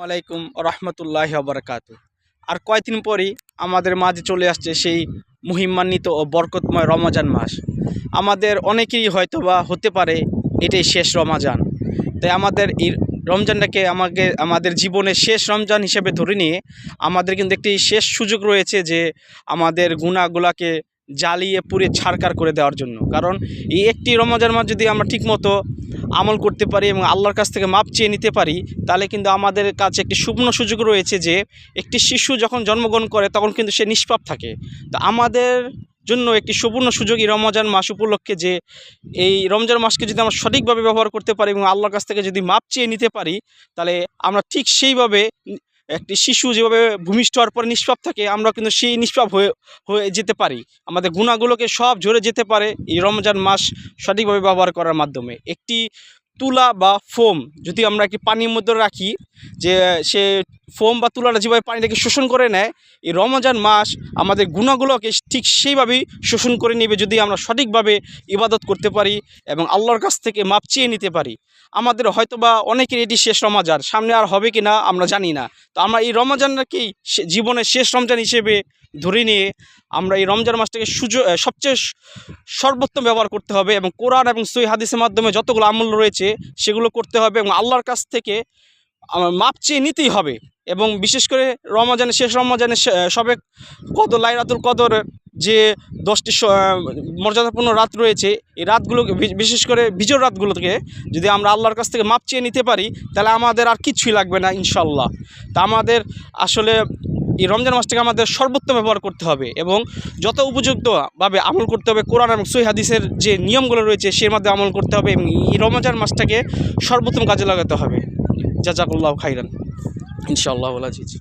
আলাইকুম রহমতুল্লাহি বারাকাতু। আর কয়েকদিন পরই আমাদের মাঝে চলে আসছে সেই মহিমান্বিত ও বরকতময় রমজান মাস। আমাদের অনেকেরই হয়তো বা হতে পারে এটাই শেষ রমজান। তাই আমাদের এই রমজানটাকে আমাদের জীবনের শেষ রমজান হিসেবে ধরে নিয়ে আমাদের কিন্তু একটি শেষ সুযোগ রয়েছে যে আমাদের গুনাহগুলাকে জ্বালিয়ে পুড়ে ছারখার করে দেওয়ার জন্য। কারণ এই একটি রমজান মাস যদি আমরা ঠিকমতো আমল করতে পারি এবং আল্লাহর কাছ থেকে মাপ চেয়ে নিতে পারি, তাহলে কিন্তু আমাদের কাছে একটি সুবর্ণ সুযোগ রয়েছে যে একটি শিশু যখন জন্মগ্রহণ করে তখন কিন্তু সে নিষ্পাপ থাকে। তো আমাদের জন্য একটি সুবর্ণ সুযোগ এই রমজান মাস উপলক্ষে যে এই রমজান মাসকে যদি আমরা সঠিকভাবে ব্যবহার করতে পারি এবং আল্লাহর কাছ থেকে যদি মাপ চেয়ে নিতে পারি, তাহলে আমরা ঠিক সেইভাবে একটি শিশু যেভাবে ভূমিষ্ঠ হওয়ার পরে নিষ্পাপ থাকে, আমরা কিন্তু সেই নিষ্পাপ হয়ে যেতে পারি। আমাদের গুনাহগুলোকে সব ঝরে যেতে পারে এই রমজান মাস সঠিকভাবে ব্যবহার করার মাধ্যমে। একটি তুলা বা ফোম যদি আমরা একটি পানির মধ্যে রাখি, যে সে ফোম বা তুলাটা যেভাবে পানিটাকে শোষণ করে নেয়, এই রমজান মাস আমাদের গুনাহগুলোকে ঠিক সেইভাবেই শোষণ করে নেবে যদি আমরা সঠিকভাবে ইবাদত করতে পারি এবং আল্লাহর কাছ থেকে মাপ চেয়ে নিতে পারি। আমাদের হয়তোবা অনেকের এটি শেষ রমজান, সামনে আর হবে কি না আমরা জানি না। তো আমরা এই রমজানটাকেই জীবনের শেষ রমজান হিসেবে ধরে নিয়ে আমরা এই রমজান মাসটাকে সবচেয়ে সর্বোত্তম ব্যবহার করতে হবে এবং কোরআন এবং সহিহ হাদিসের মাধ্যমে যতগুলো আমল রয়েছে সেগুলো করতে হবে এবং আল্লাহর কাছ থেকে মাপ চেয়ে নিতেই হবে। এবং বিশেষ করে রমজানের শেষ রমজানের সবে কদর, লাইলাতুল কদর, যে 10টি মর্যাদাপূর্ণ রাত রয়েছে, এই রাতগুলোকে বিশেষ করে বিজোড় রাতগুলোকে যদি আমরা আল্লাহর কাছ থেকে মাপ চেয়ে নিতে পারি, তাহলে আমাদের আর কিছুই লাগবে না ইনশাআল্লাহ। তা আমাদের আসলে এই রমজান মাসটাকে আমাদের সর্বোত্তম ব্যবহার করতে হবে এবং যত উপযুক্তভাবে আমল করতে হবে, কোরআন এবং সহিহ হাদিসের যে নিয়মগুলো রয়েছে সের মধ্যে আমল করতে হবে এবং এই রমজান মাসটাকে সর্বোত্তম কাজে লাগাতে হবে। জাযাকুল্লাহু খাইরান ইনশাআল্লাহ আজিজ।